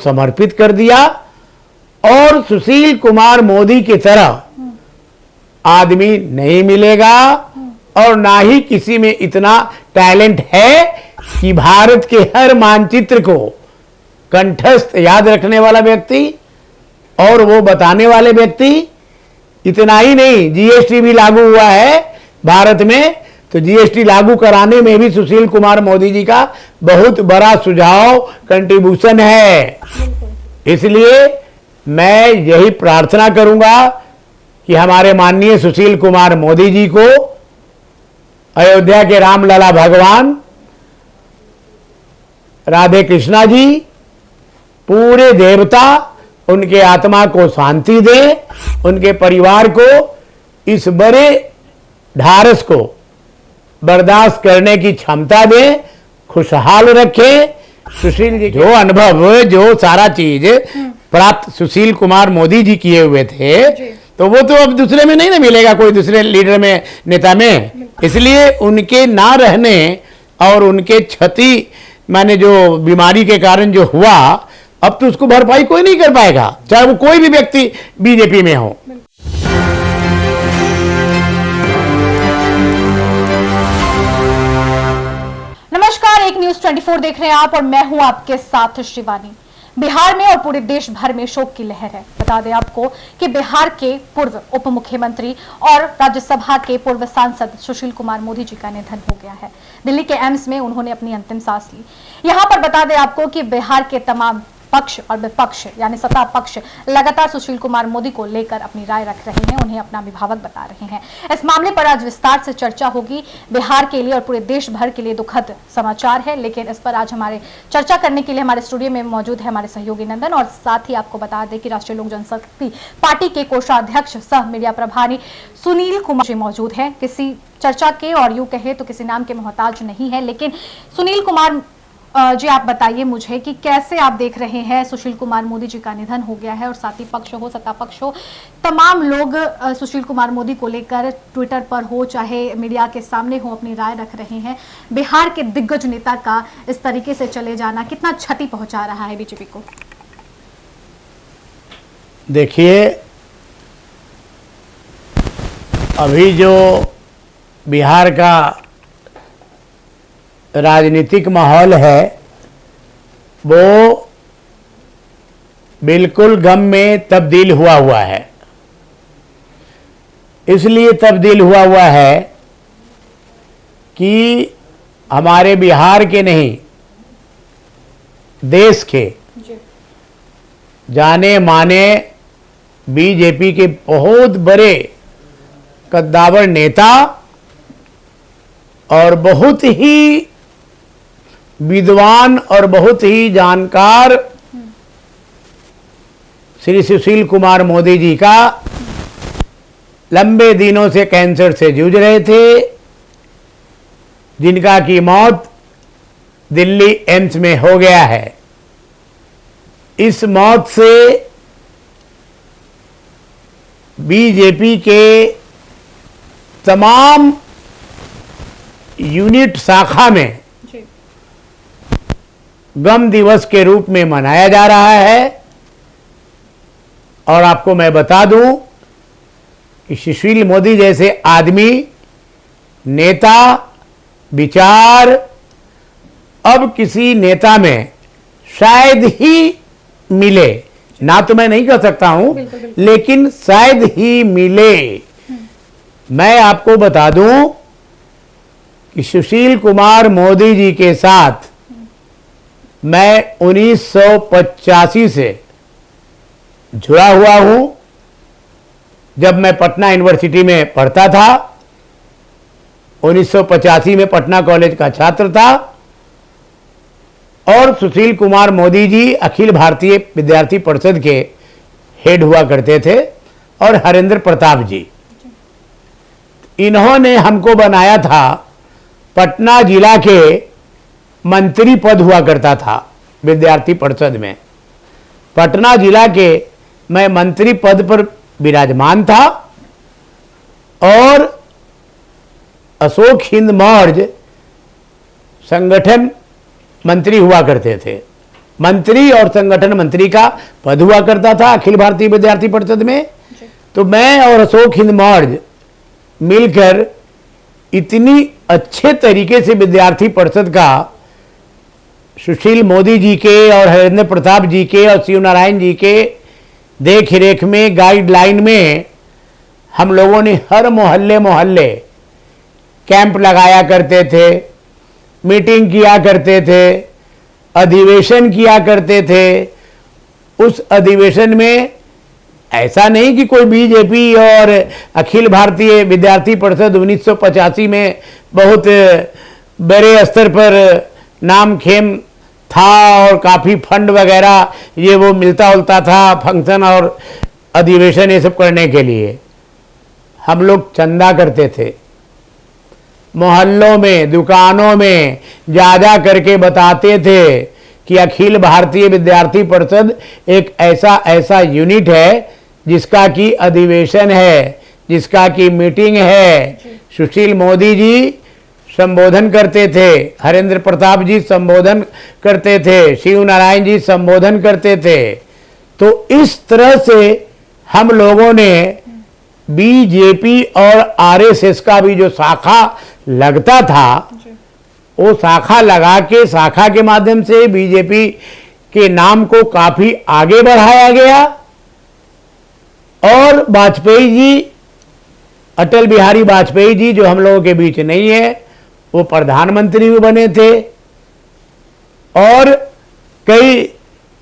समर्पित कर दिया। और सुशील कुमार मोदी की तरह आदमी नहीं मिलेगा और ना ही किसी में इतना टैलेंट है कि भारत के हर मानचित्र को कंठस्थ याद रखने वाला व्यक्ति और वो बताने वाले व्यक्ति। इतना ही नहीं, जीएसटी भी लागू हुआ है भारत में, तो जीएसटी लागू कराने में भी सुशील कुमार मोदी जी का बहुत बड़ा सुझाव कंट्रीब्यूशन है। इसलिए मैं यही प्रार्थना करूंगा कि हमारे माननीय सुशील कुमार मोदी जी को अयोध्या के रामलला भगवान राधे कृष्णा जी, पूरे देवता उनके आत्मा को शांति दे, उनके परिवार को इस बड़े ढारस को बर्दाश्त करने की क्षमता दे, खुशहाल रखे। सुशील जी जो अनुभव, जो सारा चीज प्राप्त सुशील कुमार मोदी जी किए हुए थे, तो वो तो अब दूसरे में नहीं ना मिलेगा, कोई दूसरे लीडर में, नेता में। इसलिए उनके ना रहने और उनके क्षति माने जो बीमारी के कारण जो हुआ, अब तो उसको भरपाई कोई नहीं कर पाएगा, चाहे वो कोई भी व्यक्ति बीजेपी में हो। नमस्कार, एक न्यूज 24 देख रहे हैं आप और मैं हूं आपके साथ शिवानी। बिहार में और पूरे देश भर में शोक की लहर है। बता दें आपको कि बिहार के पूर्व उप मुख्यमंत्री और राज्यसभा के पूर्व सांसद सुशील कुमार मोदी जी का निधन हो गया है। दिल्ली के एम्स में उन्होंने अपनी अंतिम सांस ली। यहां पर बता दें आपको कि बिहार के तमाम पक्ष और विपक्ष यानी सत्ता पक्ष लगातार सुशील कुमार मोदी को लेकर अपनी राय रख रहे हैं, उन्हें अपना अभिभावक बता रहे हैं। इस मामले पर आज विस्तार से चर्चा होगी। बिहार के लिए और पूरे देश भर के लिए दुखद समाचार है, लेकिन इस पर आज हमारे चर्चा करने के लिए हमारे स्टूडियो में मौजूद है हमारे सहयोगी नंदन, और साथ ही आपको बता दें कि राष्ट्रीय लोक जनशक्ति पार्टी के कोषाध्यक्ष सह मीडिया प्रभारी सुनील कुमार जी मौजूद है। किसी चर्चा के और यूं कहे तो किसी नाम के मोहताज नहीं है, लेकिन सुनील कुमार जी आप बताइए मुझे कि कैसे आप देख रहे हैं, सुशील कुमार मोदी जी का निधन हो गया है और साथी पक्ष हो सत्ता पक्ष हो तमाम लोग सुशील कुमार मोदी को लेकर ट्विटर पर हो चाहे मीडिया के सामने हो अपनी राय रख रहे हैं। बिहार के दिग्गज नेता का इस तरीके से चले जाना कितना क्षति पहुंचा रहा है बीजेपी को? देखिए, अभी जो बिहार का राजनीतिक माहौल है वो बिल्कुल गम में तब्दील हुआ है। इसलिए तब्दील हुआ है कि हमारे बिहार के नहीं, देश के जाने माने बीजेपी के बहुत बड़े कद्दावर नेता और बहुत ही विद्वान और बहुत ही जानकार श्री सुशील कुमार मोदी जी का लंबे दिनों से कैंसर से जूझ रहे थे, जिनका की मौत दिल्ली एम्स में हो गया है। इस मौत से बीजेपी के तमाम यूनिट शाखा में गम दिवस के रूप में मनाया जा रहा है। और आपको मैं बता दूं कि सुशील मोदी जैसे आदमी, नेता, विचार अब किसी नेता में शायद ही मिले, ना तो मैं नहीं कह सकता हूं, लेकिन शायद ही मिले। मैं आपको बता दूं कि सुशील कुमार मोदी जी के साथ मैं 1985 से जुड़ा हुआ हूं। जब मैं पटना यूनिवर्सिटी में पढ़ता था, 1985 में पटना कॉलेज का छात्र था, और सुशील कुमार मोदी जी अखिल भारतीय विद्यार्थी परिषद के हेड हुआ करते थे, और हरेंद्र प्रताप जी, इन्होंने हमको बनाया था। पटना जिला के मंत्री पद हुआ करता था विद्यार्थी परिषद में। पटना जिला के मैं मंत्री पद पर विराजमान था, और अशोक हिंद मौर्य संगठन मंत्री हुआ करते थे। मंत्री और संगठन मंत्री का पद हुआ करता था अखिल भारतीय विद्यार्थी परिषद में। तो मैं और अशोक हिंद मौर्य मिलकर इतनी अच्छे तरीके से विद्यार्थी परिषद का सुशील मोदी जी के और हरेंद्र प्रताप जी के और शिव नारायण जी के देख रेख में, गाइडलाइन में हम लोगों ने हर मोहल्ले मोहल्ले कैंप लगाया करते थे, मीटिंग किया करते थे, अधिवेशन किया करते थे। उस अधिवेशन में ऐसा नहीं कि कोई बीजेपी और अखिल भारतीय विद्यार्थी परिषद 1985 में बहुत बड़े स्तर पर नाम खेम था और काफ़ी फंड वगैरह ये वो मिलता उलता था फंक्शन और अधिवेशन ये सब करने के लिए। हम लोग चंदा करते थे, मोहल्लों में, दुकानों में जा जा करके बताते थे कि अखिल भारतीय विद्यार्थी परिषद एक ऐसा यूनिट है जिसका की अधिवेशन है, जिसका की मीटिंग है। सुशील मोदी जी संबोधन करते थे, हरेंद्र प्रताप जी संबोधन करते थे, शिव नारायण जी संबोधन करते थे। तो इस तरह से हम लोगों ने बीजेपी और आरएसएस का भी जो शाखा लगता था वो शाखा लगा के, शाखा के माध्यम से बीजेपी के नाम को काफी आगे बढ़ाया गया। और वाजपेयी जी, अटल बिहारी वाजपेयी जी जो हम लोगों के बीच नहीं है, वो प्रधानमंत्री भी बने थे। और कई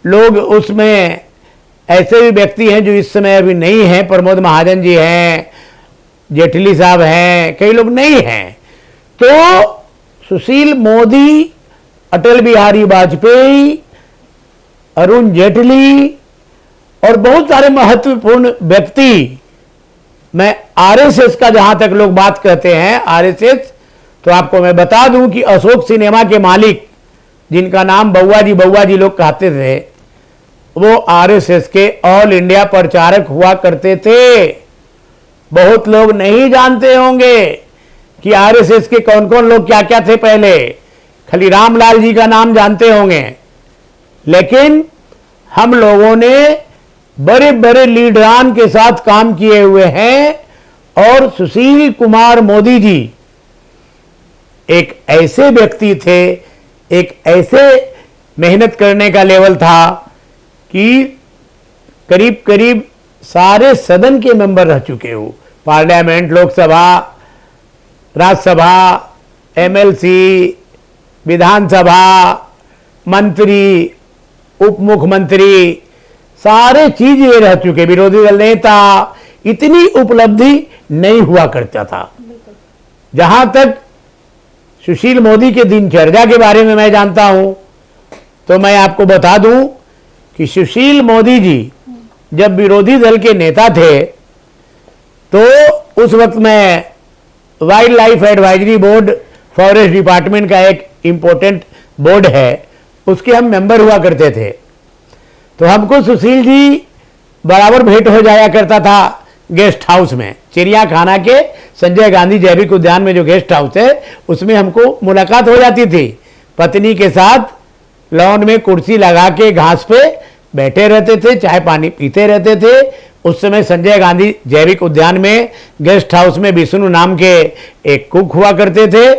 लोग उसमें ऐसे भी व्यक्ति हैं जो इस समय अभी नहीं हैं, प्रमोद महाजन जी हैं, जेटली साहब हैं, कई लोग नहीं हैं। तो सुशील मोदी, अटल बिहारी वाजपेयी, अरुण जेटली और बहुत सारे महत्वपूर्ण व्यक्ति, मैं आरएसएस का जहां तक लोग बात कहते हैं आरएसएस, तो आपको मैं बता दूं कि अशोक सिनेमा के मालिक जिनका नाम बउआ जी लोग कहते थे, वो आरएसएस के ऑल इंडिया प्रचारक हुआ करते थे। बहुत लोग नहीं जानते होंगे कि आरएसएस के कौन कौन लोग क्या क्या थे पहले, खाली रामलाल जी का नाम जानते होंगे। लेकिन हम लोगों ने बड़े बड़े लीडरान के साथ काम किए हुए हैं। और सुशील कुमार मोदी जी एक ऐसे व्यक्ति थे, एक ऐसे मेहनत करने का लेवल था कि करीब करीब सारे सदन के मेंबर रह चुके हो, पार्लियामेंट, लोकसभा, राज्यसभा, एमएलसी, विधानसभा, मंत्री, उप मुख्यमंत्री, सारे चीज ये रह चुके, विरोधी दल नेता। इतनी उपलब्धि नहीं हुआ करता था। जहां तक सुशील मोदी के दिनचर्या के बारे में मैं जानता हूं, तो मैं आपको बता दूं कि सुशील मोदी जी जब विरोधी दल के नेता थे, तो उस वक्त में wild life advisory board, forest department का एक इंपॉर्टेंट बोर्ड है, उसके हम मेंबर हुआ करते थे। तो हमको सुशील जी बराबर भेंट हो जाया करता था गेस्ट हाउस में, चिड़िया खाना के संजय गांधी जैविक उद्यान में जो गेस्ट हाउस है, उसमें हमको मुलाकात हो जाती थी। पत्नी के साथ लॉन में कुर्सी लगा के घास पे बैठे रहते थे, चाय पानी पीते रहते थे। उस समय संजय गांधी जैविक उद्यान में गेस्ट हाउस में विष्णु नाम के एक कुक हुआ करते थे,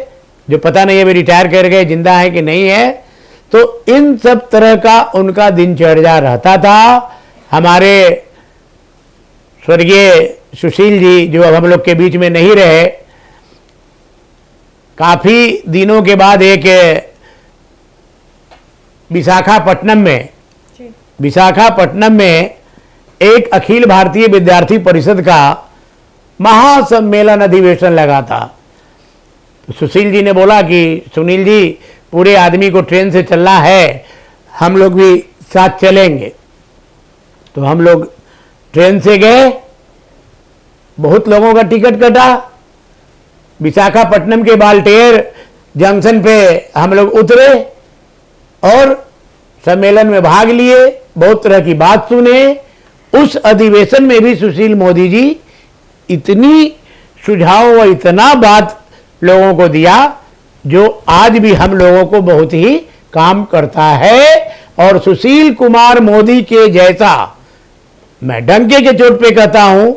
जो पता नहीं अभी रिटायर कर गए, जिंदा है कि नहीं है। तो इन सब तरह का उनका दिनचर्या रहता था। हमारे स्वर्गीय सुशील जी जो अब हम लोग के बीच में नहीं रहे, काफी दिनों के बाद एक विशाखापट्टनम में एक अखिल भारतीय विद्यार्थी परिषद का महासम्मेलन अधिवेशन लगा था। सुशील जी ने बोला कि सुनील जी, पूरे आदमी को ट्रेन से चलना है, हम लोग भी साथ चलेंगे। तो हम लोग ट्रेन से गए, बहुत लोगों का टिकट कटा। विशाखापट्टनम के बाल्टेर जंक्शन पे हम लोग उतरे और सम्मेलन में भाग लिए, बहुत तरह की बात सुने। उस अधिवेशन में भी सुशील मोदी जी इतनी सुझाव व इतना बात लोगों को दिया जो आज भी हम लोगों को बहुत ही काम करता है। और सुशील कुमार मोदी के जैसा, मैं डंके के चोट पे कहता हूं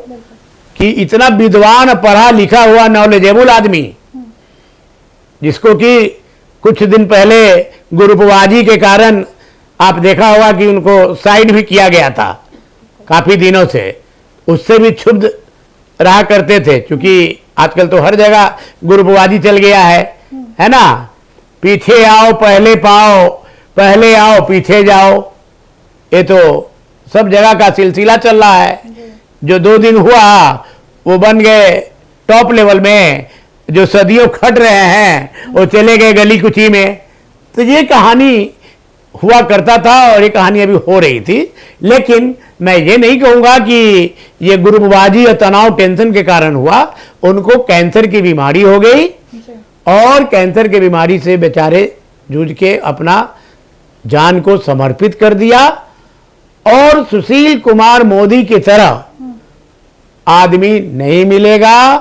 कि इतना विद्वान, पढ़ा लिखा हुआ, नॉलेजेबल आदमी, जिसको कि कुछ दिन पहले ग्रुपबाजी के कारण आप देखा होगा कि उनको साइड भी किया गया था काफी दिनों से, उससे भी क्षुब्ध रहा करते थे, क्योंकि आजकल तो हर जगह ग्रुपबाजी चल गया है ना। पीछे आओ पहले पाओ, पहले आओ पीछे जाओ, ये तो सब जगह का सिलसिला चल रहा है। जो 2 दिन हुआ वो बन गए टॉप लेवल में, जो सदियों खट रहे हैं वो चले गए गली कुची में। तो ये कहानी हुआ करता था और ये कहानी अभी हो रही थी। लेकिन मैं ये नहीं कहूंगा कि ये ग्रुपबाजी और तनाव टेंशन के कारण हुआ। उनको कैंसर की बीमारी हो गई और कैंसर की बीमारी से बेचारे जूझ के अपना जान को समर्पित कर दिया। और सुशील कुमार मोदी की तरह आदमी नहीं मिलेगा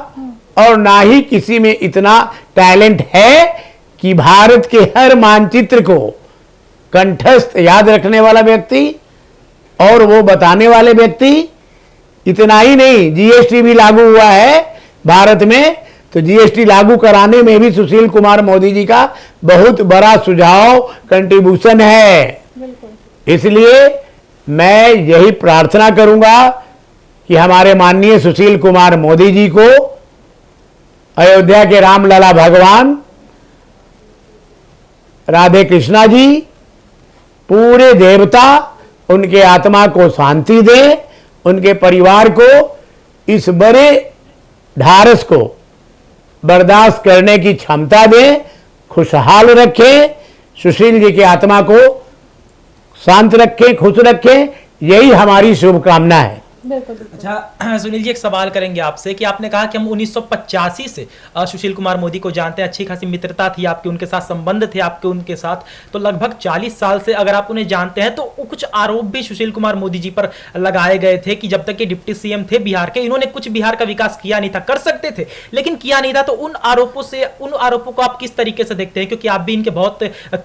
और ना ही किसी में इतना टैलेंट है कि भारत के हर मानचित्र को कंठस्थ याद रखने वाला व्यक्ति और वो बताने वाले व्यक्ति। इतना ही नहीं, जीएसटी भी लागू हुआ है भारत में, तो जीएसटी लागू कराने में भी सुशील कुमार मोदी जी का बहुत बड़ा सुझाव, कंट्रीब्यूशन है। इसलिए मैं यही प्रार्थना करूंगा कि हमारे माननीय सुशील कुमार मोदी जी को अयोध्या के रामलला भगवान राधे कृष्णा जी, पूरे देवता उनके आत्मा को शांति दे, उनके परिवार को इस बड़े ढारस को बर्दाश्त करने की क्षमता दे, खुशहाल रखे, सुशील जी की आत्मा को शांत रखे, खुश रखे, यही हमारी शुभकामना है। अच्छा सुनील जी, एक सवाल करेंगे आपसे कि आपने कहा कि हम 1985 से सुशील कुमार मोदी को जानते हैं, अच्छी खासी मित्रता थी आपकी उनके साथ, संबंध थे आपके उनके साथ, तो लगभग 40 साल से अगर आप उन्हें जानते हैं तो कुछ आरोप भी सुशील कुमार मोदी जी पर लगाए गए थे कि जब तक कि डिप्टी सीएम थे बिहार के, इन्होंने कुछ बिहार का विकास किया नहीं था। कर सकते थे लेकिन किया नहीं था। तो उन आरोपों को आप किस तरीके से देखते हैं, क्योंकि आप भी इनके बहुत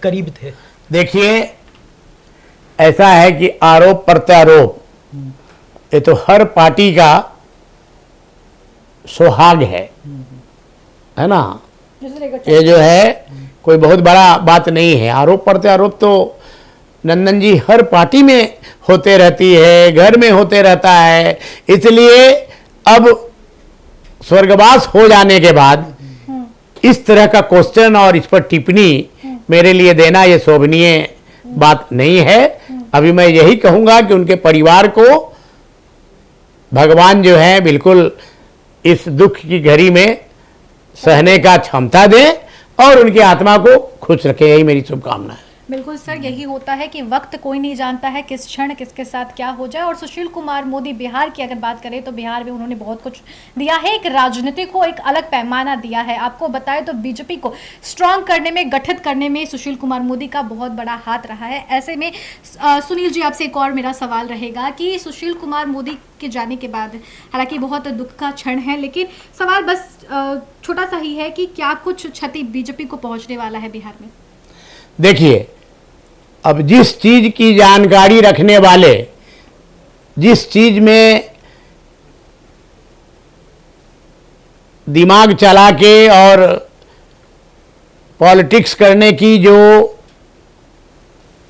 करीब थे? देखिए, ऐसा है कि आरोप प्रत्यारोप ये तो हर पार्टी का सुहाग है ना। ये जो है कोई बहुत बड़ा बात नहीं है। आरोप प्रत्यारोप तो नंदन जी हर पार्टी में होते रहती है, घर में होते रहता है। इसलिए अब स्वर्गवास हो जाने के बाद इस तरह का क्वेश्चन और इस पर टिप्पणी मेरे लिए देना ये शोभनीय बात नहीं है। अभी मैं यही कहूंगा कि उनके परिवार को भगवान जो है बिल्कुल इस दुख की घड़ी में सहने का क्षमता दे और उनकी आत्मा को खुश रखे, यही मेरी शुभकामना है। बिल्कुल सर, यही होता है कि वक्त कोई नहीं जानता है किस क्षण किसके साथ क्या हो जाए। और सुशील कुमार मोदी बिहार की अगर बात करें तो बिहार में उन्होंने बहुत कुछ दिया है, एक राजनीति को एक अलग पैमाना दिया है। आपको बताएं तो बीजेपी को स्ट्रांग करने में, गठित करने में सुशील कुमार मोदी का बहुत बड़ा हाथ रहा है। ऐसे में सुनील जी, आपसे एक और मेरा सवाल रहेगा कि सुशील कुमार मोदी के जाने के बाद, हालांकि बहुत दुख का क्षण है, लेकिन सवाल बस छोटा सा ही है कि क्या कुछ क्षति बीजेपी को पहुंचने वाला है बिहार में? देखिए, अब जिस चीज की जानकारी रखने वाले, जिस चीज में दिमाग चला के और पॉलिटिक्स करने की जो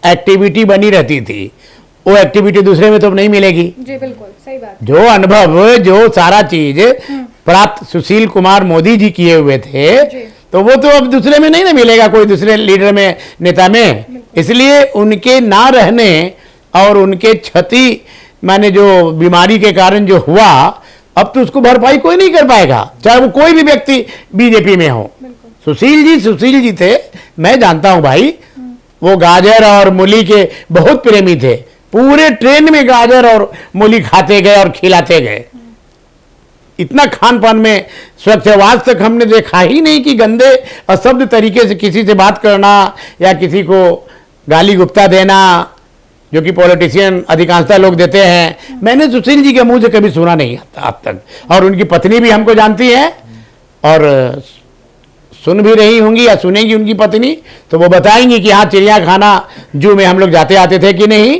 एक्टिविटी बनी रहती थी, वो एक्टिविटी दूसरे में तो नहीं मिलेगी। जी बिल्कुल सही बात। जो अनुभव, जो सारा चीज प्राप्त सुशील कुमार मोदी जी किए हुए थे, तो वो तो अब दूसरे में नहीं ना मिलेगा, कोई दूसरे लीडर में, नेता में। इसलिए उनके ना रहने और उनके क्षति माने जो बीमारी के कारण जो हुआ, अब तो उसको भरपाई कोई नहीं कर पाएगा, चाहे वो कोई भी व्यक्ति बीजेपी में हो। सुशील जी थे, मैं जानता हूं भाई, वो गाजर और मूली के बहुत प्रेमी थे। पूरे ट्रेन में गाजर और मूली खाते गए और खिलाते गए। इतना खान पान में स्वच्छ, आज तक हमने देखा ही नहीं कि गंदे अशब्द तरीके से किसी से बात करना या किसी को गाली गुप्ता देना, जो कि पॉलिटिशियन अधिकांशतः लोग देते हैं। मैंने सुशील जी के मुंह से कभी सुना नहीं आज तक। और उनकी पत्नी भी हमको जानती है और सुन भी रही होंगी या सुनेंगी उनकी पत्नी, तो वो बताएंगी कि हाँ चिड़ियाखाना जू में हम लोग जाते आते थे कि नहीं,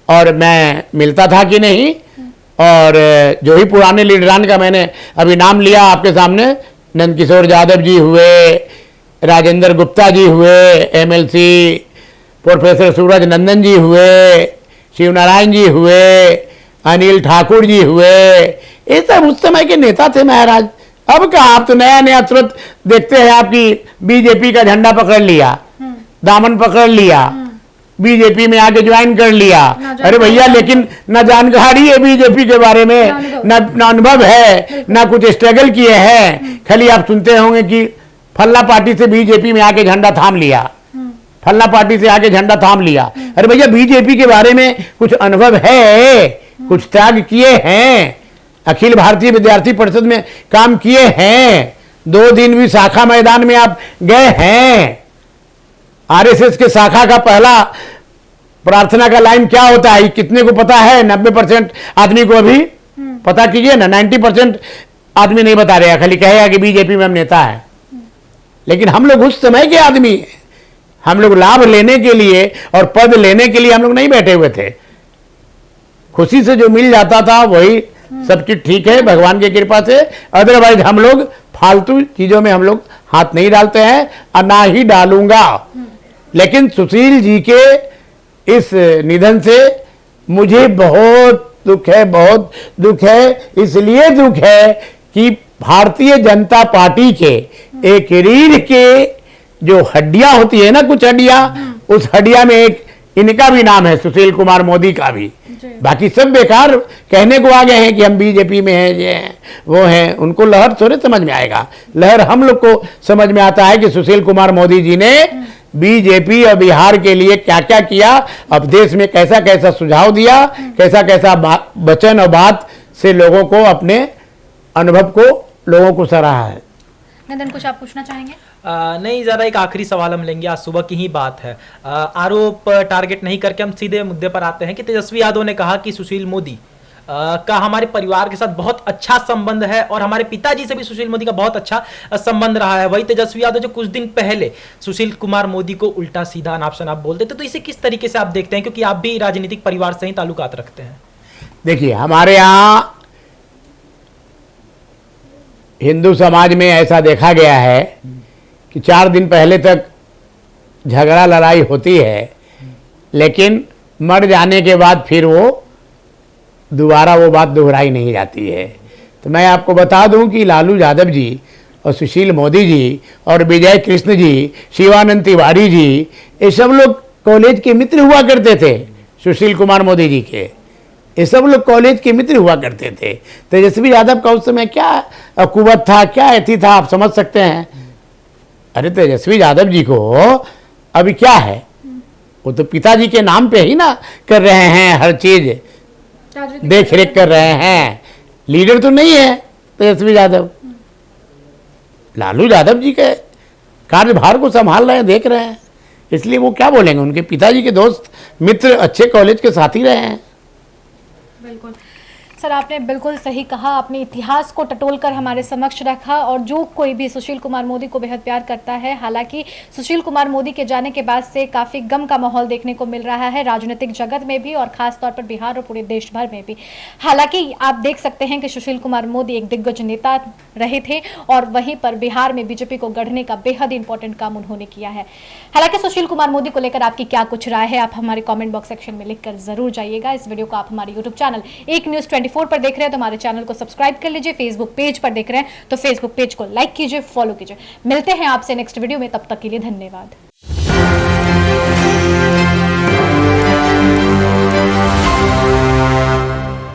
और मैं मिलता था कि नहीं। और जो ही पुराने लीडरान का मैंने अभी नाम लिया आपके सामने, नंदकिशोर यादव जी हुए, राजेंद्र गुप्ता जी हुए MLC, प्रोफेसर सूरज नंदन जी हुए, शिवनारायण जी हुए, अनिल ठाकुर जी हुए, ये सब उस समय के नेता थे महाराज। अब कहा, आप तो नया नया तुरंत देखते हैं आपकी बीजेपी का झंडा पकड़ लिया, दामन पकड़ लिया, बीजेपी में आके ज्वाइन कर लिया। अरे भैया, लेकिन न जानकारी है बीजेपी के बारे में, न अनुभव है, न कुछ स्ट्रगल किए हैं। खाली आप सुनते होंगे कि फल्ला पार्टी से बीजेपी में आके झंडा थाम लिया, फल्ला पार्टी से आके झंडा थाम लिया। अरे भैया, बीजेपी के बारे में कुछ अनुभव है, कुछ त्याग किए हैं, अखिल भारतीय विद्यार्थी परिषद में काम किए हैं, 2 दिन भी शाखा मैदान में आप गए हैं। RSS के शाखा का पहला प्रार्थना का लाइन क्या होता है, कितने को पता है? 90% आदमी को अभी पता कीजिए ना, 90% आदमी नहीं बता रहे, खाली कहेगा कि बीजेपी में हम नेता है। लेकिन हम लोग उस समय के आदमी हैं, हम लोग लाभ लेने के लिए और पद लेने के लिए हम लोग नहीं बैठे हुए थे। खुशी से जो मिल जाता था वही सब चीज ठीक है भगवान की कृपा से। अदरवाइज हम लोग फालतू चीजों में हम लोग हाथ नहीं डालते हैं और ना ही डालूंगा। लेकिन सुशील जी के इस निधन से मुझे बहुत दुख है, बहुत दुख है। इसलिए दुख है कि भारतीय जनता पार्टी के एक रीढ़ के जो हड्डियां होती है ना, कुछ हड्डियां, उस हड्डिया में एक इनका भी नाम है, सुशील कुमार मोदी का भी। बाकी सब बेकार कहने को आ गए हैं कि हम बीजेपी में हैं, ये हैं, वो हैं। उनको लहर थोड़े समझ में आएगा। लहर हम लोग को समझ में आता है कि सुशील कुमार मोदी जी ने बीजेपी और बिहार के लिए क्या क्या किया, अब देश में कैसा कैसा सुझाव दिया, कैसा कैसा वचन और बात से लोगों को, अपने अनुभव को लोगों को सराहा है। नंदन, कुछ आप पूछना चाहेंगे? नहीं, ज़रा एक आखिरी सवाल हम लेंगे, आज सुबह की ही बात है। आरोप टारगेट नहीं करके हम सीधे मुद्दे पर आते हैं कि तेजस्वी यादव ने कहा कि सुशील मोदी का हमारे परिवार के साथ बहुत अच्छा संबंध है और हमारे पिताजी से भी सुशील मोदी का बहुत अच्छा संबंध रहा है। वही तेजस्वी यादव जो कुछ दिन पहले सुशील कुमार मोदी को उल्टा सीधा अनाप शनाप बोलते थे, तो इसे किस तरीके से आप देखते हैं, क्योंकि आप भी राजनीतिक परिवार से ही ताल्लुकात रखते हैं? देखिए, हमारे यहाँ हिंदू समाज में ऐसा देखा गया है कि 4 दिन पहले तक झगड़ा लड़ाई होती है, लेकिन मर जाने के बाद फिर वो दोबारा वो बात दोहराई नहीं जाती है। तो मैं आपको बता दूं कि लालू यादव जी और सुशील मोदी जी और विजय कृष्ण जी, शिवानंद तिवारी जी, ये सब लोग कॉलेज के मित्र हुआ करते थे सुशील कुमार मोदी जी के। ये सब लोग कॉलेज के मित्र हुआ करते थे। तेजस्वी यादव का उस समय क्या कुवत था, क्या एथी था, आप समझ सकते हैं। अरे तेजस्वी यादव जी को अभी क्या है, वो तो पिताजी के नाम पे ही ना कर रहे हैं, हर चीज देख रेख कर रहे हैं। लीडर तो नहीं है तेजस्वी यादव, लालू यादव जी के कार्यभार को संभाल रहे हैं, देख रहे हैं। इसलिए वो क्या बोलेंगे, उनके पिताजी के दोस्त मित्र, अच्छे कॉलेज के साथी रहे हैं। बिल्कुल सर, आपने बिल्कुल सही कहा। आपने इतिहास को टटोलकर हमारे समक्ष रखा और जो कोई भी सुशील कुमार मोदी को बेहद प्यार करता है। हालांकि सुशील कुमार मोदी के जाने के बाद से काफ़ी गम का माहौल देखने को मिल रहा है राजनीतिक जगत में भी और खास तौर पर बिहार और पूरे देश भर में भी। हालांकि आप देख सकते हैं कि सुशील कुमार मोदी एक दिग्गज नेता रहे थे और वहीं पर बिहार में बीजेपी को गढ़ने का बेहद इंपॉर्टेंट काम उन्होंने किया है। हालांकि सुशील कुमार मोदी को लेकर आपकी क्या कुछ राय है, आप हमारे कॉमेंट बॉक्स सेक्शन में लिखकर जरूर जाइएगा। इस वीडियो को आप हमारे यूट्यूब चैनल एक न्यूज़ 24 पर देख रहे हैं तो हमारे चैनल को सब्सक्राइब कर लीजिए। फेसबुक पेज पर देख रहे हैं तो फेसबुक पेज को लाइक कीजिए, फॉलो कीजिए। मिलते हैं आपसे नेक्स्ट वीडियो में, तब तक के लिए धन्यवाद।